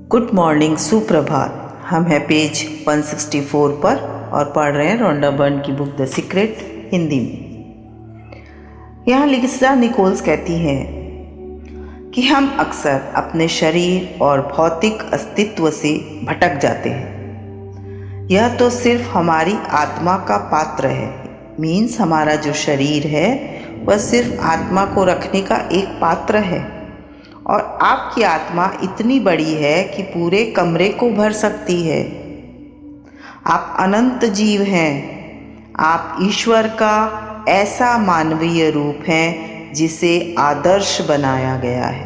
Good morning, सुप्रभात। हम हैं पेज 164 पर और पढ़ रहे हैं रोंडा बर्न की बुक द सीक्रेट हिंदी में। यहाँ लिसा निकोल्स कहती हैं कि हम अक्सर अपने शरीर और भौतिक अस्तित्व से भटक जाते हैं। यह तो सिर्फ हमारी आत्मा का पात्र है। मीन्स हमारा जो शरीर है वह सिर्फ आत्मा को रखने का एक पात्र है और आपकी आत्मा इतनी बड़ी है कि पूरे कमरे को भर सकती है। आप अनंत जीव हैं। आप ईश्वर का ऐसा मानवीय रूप हैं जिसे आदर्श बनाया गया है।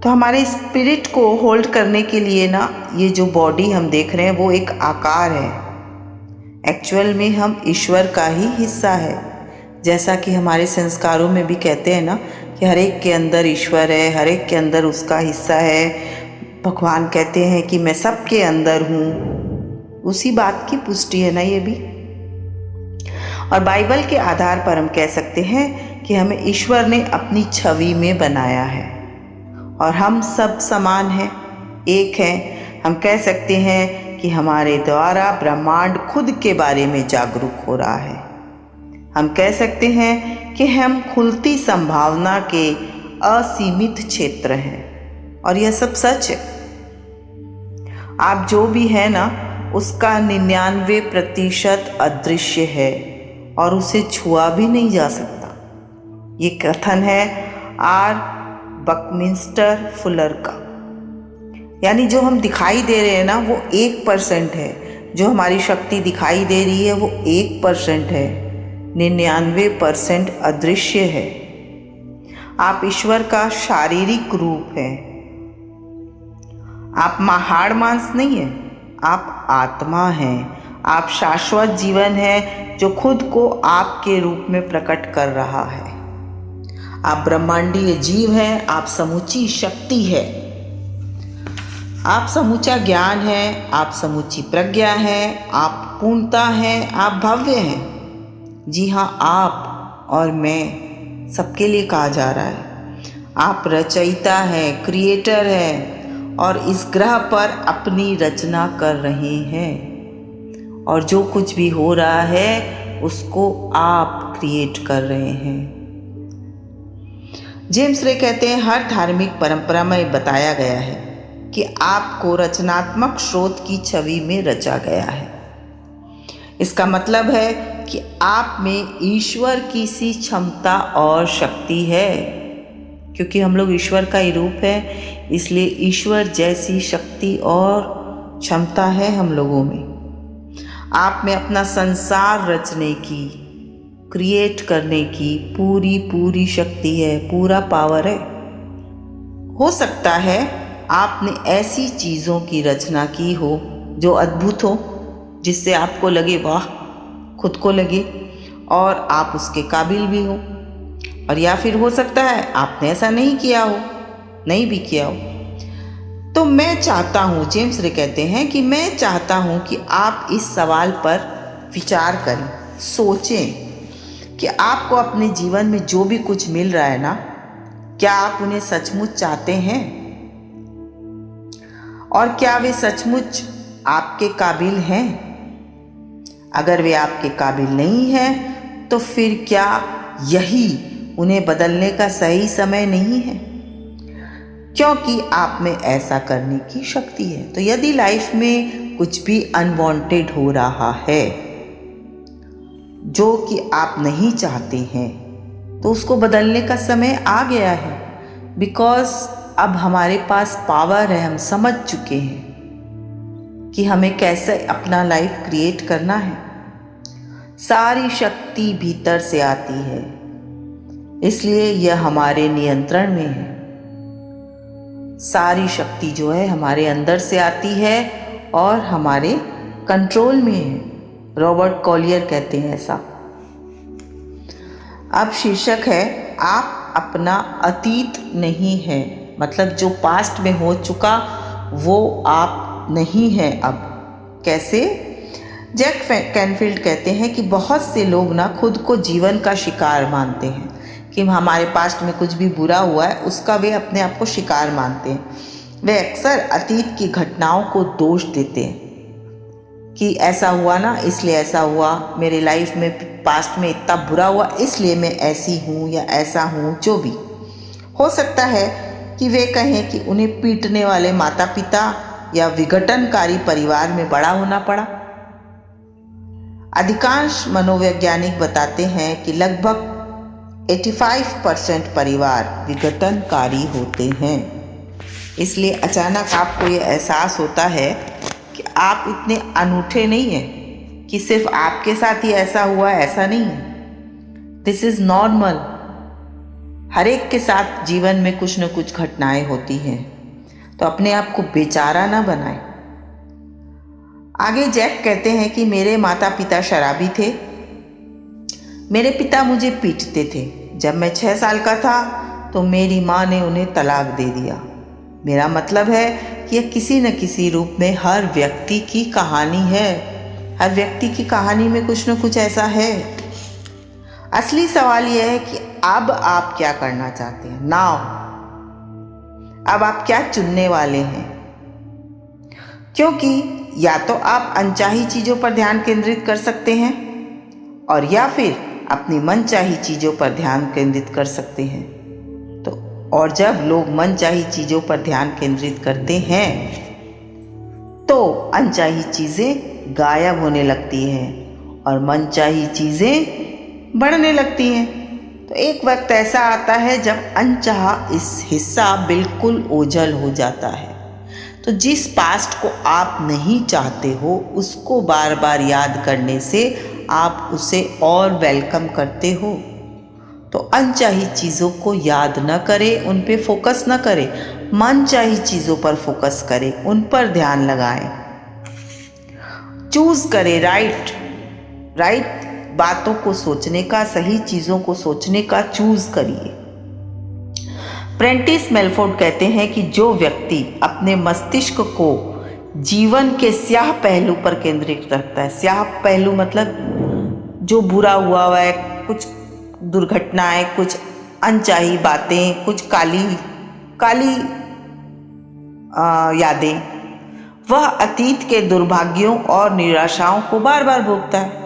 तो हमारे स्पिरिट को होल्ड करने के लिए ना, ये जो बॉडी हम देख रहे हैं वो एक आकार है। एक्चुअल में हम ईश्वर का ही हिस्सा है। जैसा कि हमारे संस्कारों में भी कहते हैं ना कि हर एक के अंदर ईश्वर है, हर एक के अंदर उसका हिस्सा है। भगवान कहते हैं कि मैं सबके अंदर हूँ। उसी बात की पुष्टि है ना ये भी। और बाइबल के आधार पर हम कह सकते हैं कि हमें ईश्वर ने अपनी छवि में बनाया है और हम सब समान हैं, एक हैं। हम कह सकते हैं कि हमारे द्वारा ब्रह्मांड खुद के बारे में जागरूक हो रहा है। हम कह सकते हैं कि हम खुलती संभावना के असीमित क्षेत्र हैं और यह सब सच है। आप जो भी है ना, उसका 99% अदृश्य है और उसे छुआ भी नहीं जा सकता। ये कथन है आर बकमिंस्टर फुलर का। यानी जो हम दिखाई दे रहे हैं ना वो 1% है। जो हमारी शक्ति दिखाई दे रही है वो 1% है। 99% अदृश्य है। आप ईश्वर का शारीरिक रूप हैं। आप हाड़ मांस नहीं है, आप आत्मा हैं। आप शाश्वत जीवन है जो खुद को आपके रूप में प्रकट कर रहा है। आप ब्रह्मांडीय जीव हैं। आप समूची शक्ति है। आप समूचा ज्ञान है। आप समूची प्रज्ञा है। आप पूर्णता है। आप भव्य हैं। जी हाँ, आप और मैं सबके लिए कहा जा रहा है। आप रचयिता हैं, क्रिएटर हैं और इस ग्रह पर अपनी रचना कर रहे हैं और जो कुछ भी हो रहा है उसको आप क्रिएट कर रहे हैं। जेम्स रे कहते हैं हर धार्मिक परंपरा में बताया गया है कि आपको रचनात्मक स्रोत की छवि में रचा गया है। इसका मतलब है कि आप में ईश्वर की सी क्षमता और शक्ति है। क्योंकि हम लोग ईश्वर का ही रूप है, इसलिए ईश्वर जैसी शक्ति और क्षमता है हम लोगों में। आप में अपना संसार रचने की, क्रिएट करने की पूरी शक्ति है, पूरा पावर है। हो सकता है आपने ऐसी चीज़ों की रचना की हो जो अद्भुत हो, जिससे आपको लगे वाह, खुद को लगे और आप उसके काबिल भी हो। और या फिर हो सकता है आपने ऐसा नहीं किया हो, नहीं भी किया हो। तो मैं चाहता हूँ, जेम्स रे कहते हैं कि मैं चाहता हूँ कि आप इस सवाल पर विचार करें, सोचें कि आपको अपने जीवन में जो भी कुछ मिल रहा है ना, क्या आप उन्हें सचमुच चाहते हैं और क्या वे सचमुच आपके काबिल हैं। अगर वे आपके काबिल नहीं हैं तो फिर क्या यही उन्हें बदलने का सही समय नहीं है? क्योंकि आप में ऐसा करने की शक्ति है। तो यदि लाइफ में कुछ भी अनवांटेड हो रहा है जो कि आप नहीं चाहते हैं, तो उसको बदलने का समय आ गया है। बिकॉज अब हमारे पास पावर है। हम समझ चुके हैं कि हमें कैसे अपना लाइफ क्रिएट करना है। सारी शक्ति भीतर से आती है, इसलिए यह हमारे नियंत्रण में है। सारी शक्ति जो है हमारे अंदर से आती है और हमारे कंट्रोल में है। रॉबर्ट कॉलियर कहते हैं ऐसा। अब शीर्षक है आप अपना अतीत नहीं है। मतलब जो पास्ट में हो चुका वो आप नहीं हैं अब। कैसे? जैक कैनफील्ड कहते हैं कि बहुत से लोग ना खुद को जीवन का शिकार मानते हैं कि हमारे पास्ट में कुछ भी बुरा हुआ है उसका वे अपने आप को शिकार मानते हैं। वे अक्सर अतीत की घटनाओं को दोष देते हैं कि ऐसा हुआ ना इसलिए ऐसा हुआ, मेरे लाइफ में पास्ट में इतना बुरा हुआ इसलिए मैं ऐसी हूँ या ऐसा हूँ। जो भी हो सकता है कि वे कहें कि उन्हें पीटने वाले माता पिता या विघटनकारी परिवार में बड़ा होना पड़ा। अधिकांश मनोवैज्ञानिक बताते हैं कि लगभग 85% परिवार विघटनकारी होते हैं। इसलिए अचानक आपको ये एहसास होता है कि आप इतने अनूठे नहीं हैं कि सिर्फ आपके साथ ही ऐसा हुआ, ऐसा नहीं है। This is normal. हर एक के साथ जीवन में कुछ न कुछ घटनाएं होती हैं, तो अपने आप को बेचारा ना बनाएं। आगे जैक कहते हैं कि मेरे माता पिता शराबी थे। मेरे पिता मुझे पीटते थे। जब मैं 6 साल का था तो मेरी माँ ने उन्हें तलाक दे दिया। मेरा मतलब है कि यह किसी न किसी रूप में हर व्यक्ति की कहानी है। हर व्यक्ति की कहानी में कुछ न कुछ ऐसा है। असली सवाल यह है कि अब आप क्या करना चाहते हैं। नाउ अब आप क्या चुनने वाले हैं, क्योंकि या तो आप अनचाही चीज़ों पर ध्यान केंद्रित कर सकते हैं और या फिर अपनी मनचाही चीज़ों पर ध्यान केंद्रित कर सकते हैं। और जब लोग मनचाही चीज़ों पर ध्यान केंद्रित करते हैं तो अनचाही चीज़ें गायब होने लगती हैं और मनचाही चीज़ें बढ़ने लगती हैं। तो एक वक्त ऐसा आता है जब अनचाहा इस हिस्सा बिल्कुल ओझल हो जाता है। तो जिस पास्ट को आप नहीं चाहते हो उसको बार बार याद करने से आप उसे और वेलकम करते हो। तो अनचाही चीज़ों को याद न करें, उन पे फोकस न करें, मनचाही चीज़ों पर फोकस करें, उन पर ध्यान लगाएं। चूज करें राइट बातों को सोचने का, सही चीज़ों को सोचने का चूज करिए। प्रेंटिस मेलफोर्ड कहते हैं कि जो व्यक्ति अपने मस्तिष्क को जीवन के स्याह पहलू पर केंद्रित रखता है, स्याह पहलू मतलब जो बुरा हुआ है, कुछ दुर्घटनाएं, कुछ अनचाही बातें, कुछ काली यादें, वह अतीत के दुर्भाग्यों और निराशाओं को बार बार भोगता है।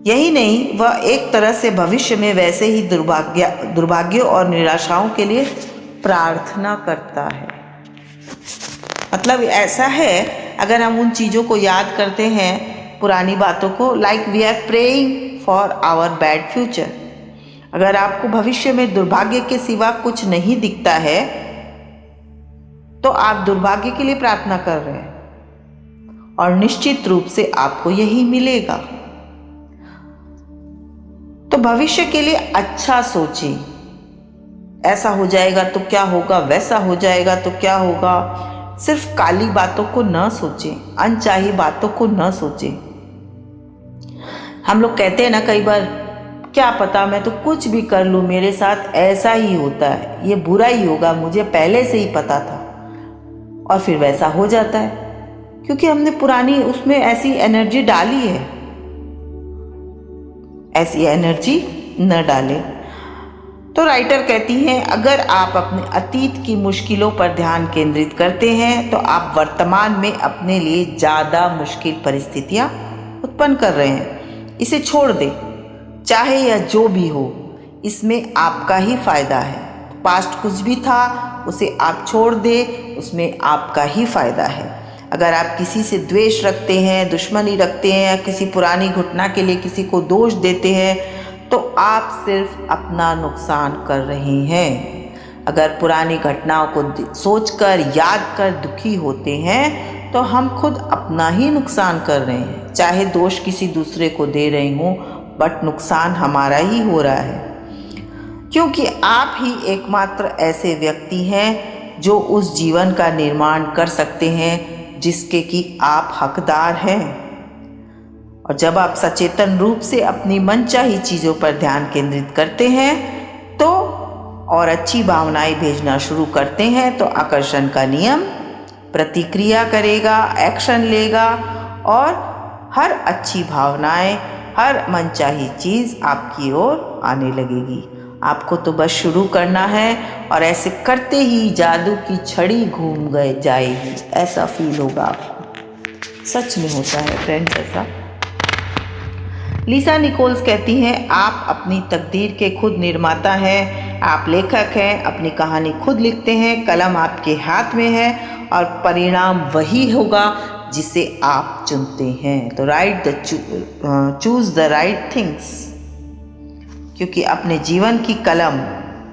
यही नहीं, वह एक तरह से भविष्य में वैसे ही दुर्भाग्यों और निराशाओं के लिए प्रार्थना करता है। मतलब ऐसा है, अगर हम उन चीज़ों को याद करते हैं, पुरानी बातों को, like we are praying for our bad future. अगर आपको भविष्य में दुर्भाग्य के सिवा कुछ नहीं दिखता है तो आप दुर्भाग्य के लिए प्रार्थना कर रहे हैं और निश्चित रूप से आपको यही मिलेगा। तो भविष्य के लिए अच्छा सोचें। ऐसा हो जाएगा तो क्या होगा, वैसा हो जाएगा तो क्या होगा। सिर्फ काली बातों को न सोचें, अनचाही बातों को न सोचें। हम लोग कहते हैं ना कई बार, क्या पता, मैं तो कुछ भी कर लूँ मेरे साथ ऐसा ही होता है, ये बुरा ही होगा, मुझे पहले से ही पता था। और फिर वैसा हो जाता है क्योंकि हमने पुरानी उसमें ऐसी एनर्जी डाली है। ऐसी एनर्जी न डालें। तो राइटर कहती हैं, अगर आप अपने अतीत की मुश्किलों पर ध्यान केंद्रित करते हैं तो आप वर्तमान में अपने लिए ज़्यादा मुश्किल परिस्थितियाँ उत्पन्न कर रहे हैं। इसे छोड़ दें, चाहे यह जो भी हो, इसमें आपका ही फायदा है। पास्ट कुछ भी था उसे आप छोड़ दें, उसमें आपका ही फायदा है। अगर आप किसी से द्वेष रखते हैं, दुश्मनी रखते हैं या किसी पुरानी घटना के लिए किसी को दोष देते हैं तो आप सिर्फ अपना नुकसान कर रहे हैं। अगर पुरानी घटनाओं को सोचकर, याद कर दुखी होते हैं तो हम खुद अपना ही नुकसान कर रहे हैं। चाहे दोष किसी दूसरे को दे रहे हों, बट नुकसान हमारा ही हो रहा है, क्योंकि आप ही एकमात्र ऐसे व्यक्ति हैं जो उस जीवन का निर्माण कर सकते हैं जिसके कि आप हकदार हैं। और जब आप सचेतन रूप से अपनी मनचाही चीज़ों पर ध्यान केंद्रित करते हैं तो और अच्छी भावनाएं भेजना शुरू करते हैं तो आकर्षण का नियम प्रतिक्रिया करेगा, एक्शन लेगा और हर अच्छी भावनाएं, हर मनचाही चीज़ आपकी ओर आने लगेगी। आपको तो बस शुरू करना है और ऐसे करते ही जादू की छड़ी घूम गए जाएगी, ऐसा फील होगा आपको। सच में होता है फ्रेंड्स ऐसा। लिसा निकोल्स कहती हैं, आप अपनी तकदीर के खुद निर्माता हैं, आप लेखक हैं, अपनी कहानी खुद लिखते हैं, कलम आपके हाथ में है और परिणाम वही होगा जिसे आप चुनते हैं। तो चूज द राइट थिंग्स, क्योंकि अपने जीवन की कलम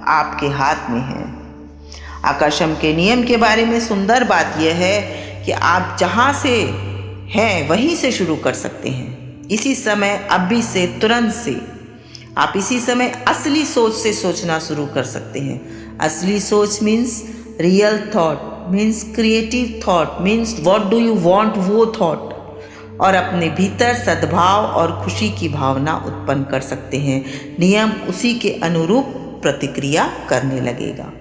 आपके हाथ में है। आकर्षण के नियम के बारे में सुंदर बात यह है कि आप जहाँ से हैं वहीं से शुरू कर सकते हैं, इसी समय, अभी से, तुरंत से। आप इसी समय असली सोच से सोचना शुरू कर सकते हैं। असली सोच means real thought, means creative thought, means what do you want, वो थॉट। और अपने भीतर सद्भाव और खुशी की भावना उत्पन्न कर सकते हैं। नियम उसी के अनुरूप प्रतिक्रिया करने लगेगा।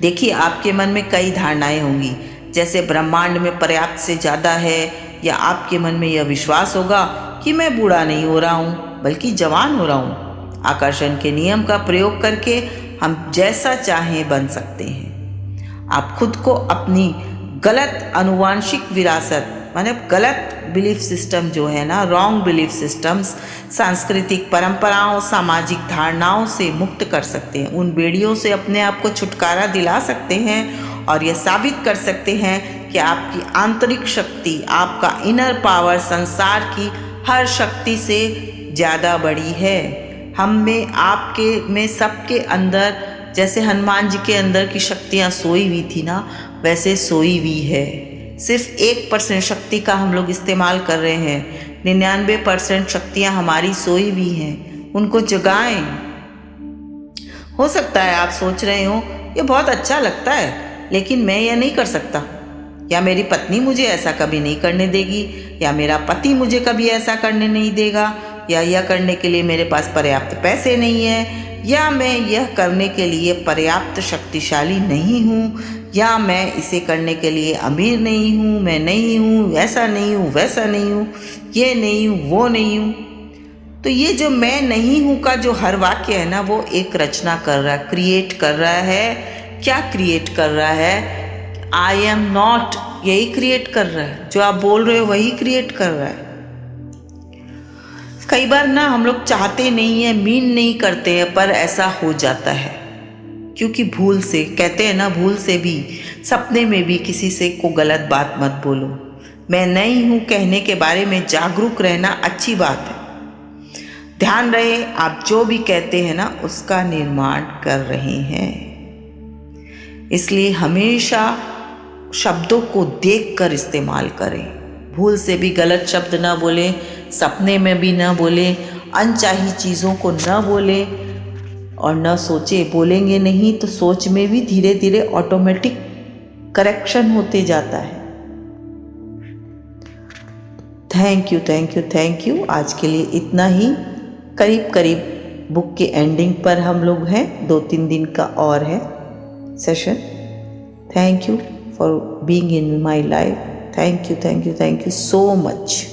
देखिए, आपके मन में कई धारणाएं होंगी, जैसे ब्रह्मांड में पर्याप्त से ज़्यादा है, या आपके मन में यह विश्वास होगा कि मैं बूढ़ा नहीं हो रहा हूँ बल्कि जवान हो रहा हूँ। आकर्षण के नियम का प्रयोग करके हम जैसा चाहें बन सकते हैं। आप खुद को अपनी गलत आनुवांशिक विरासत, मतलब गलत बिलीफ सिस्टम जो है ना, रॉन्ग बिलीफ सिस्टम्स, सांस्कृतिक परंपराओं, सामाजिक धारणाओं से मुक्त कर सकते हैं। उन बेड़ियों से अपने आप को छुटकारा दिला सकते हैं और यह साबित कर सकते हैं कि आपकी आंतरिक शक्ति, आपका इनर पावर संसार की हर शक्ति से ज़्यादा बड़ी है। हम में, आपके में, सबके अंदर, जैसे हनुमान जी के अंदर की शक्तियाँ सोई हुई थी ना, वैसे सोई हुई है। सिर्फ 1% शक्ति का हम लोग इस्तेमाल कर रहे हैं। 99% शक्तियाँ हमारी सोई हुई हैं, उनको जगाएं। हो सकता है आप सोच रहे हो ये बहुत अच्छा लगता है, लेकिन मैं यह नहीं कर सकता, या मेरी पत्नी मुझे ऐसा कभी नहीं करने देगी, या मेरा पति मुझे कभी ऐसा करने नहीं देगा, या यह करने के लिए मेरे पास पर्याप्त पैसे नहीं है, या मैं यह करने के लिए पर्याप्त शक्तिशाली नहीं हूँ, या मैं इसे करने के लिए अमीर नहीं हूँ, मैं नहीं हूँ, ऐसा नहीं हूँ, वैसा नहीं हूँ, ये नहीं हूँ, वो नहीं हूँ। तो ये जो मैं नहीं हूँ का जो हर वाक्य है ना, वो एक रचना कर रहा है, क्रिएट कर रहा है। क्या क्रिएट कर रहा है? आई एम नॉट, यही क्रिएट कर रहा है। जो आप बोल रहे हो वही क्रिएट कर रहा है। कई बार ना हम लोग चाहते नहीं है, मीन नहीं करते हैं, पर ऐसा हो जाता है, क्योंकि भूल से, कहते हैं ना, भूल से भी, सपने में भी किसी से को गलत बात मत बोलो। मैं नहीं हूँ कहने के बारे में जागरूक रहना अच्छी बात है। ध्यान रहे, आप जो भी कहते हैं ना, उसका निर्माण कर रहे हैं। इसलिए हमेशा शब्दों को देखकर इस्तेमाल करें। भूल से भी गलत शब्द ना बोलें, सपने में भी ना बोलें, अनचाही चीज़ों को ना बोलें और न सोचे। बोलेंगे नहीं तो सोच में भी धीरे धीरे ऑटोमेटिक करेक्शन होते जाता है। Thank you, thank you, thank you. आज के लिए इतना ही। करीब करीब बुक के एंडिंग पर हम लोग हैं, 2-3 दिन का और है session. Thank you for being in my life. Thank you, thank you, thank you so much.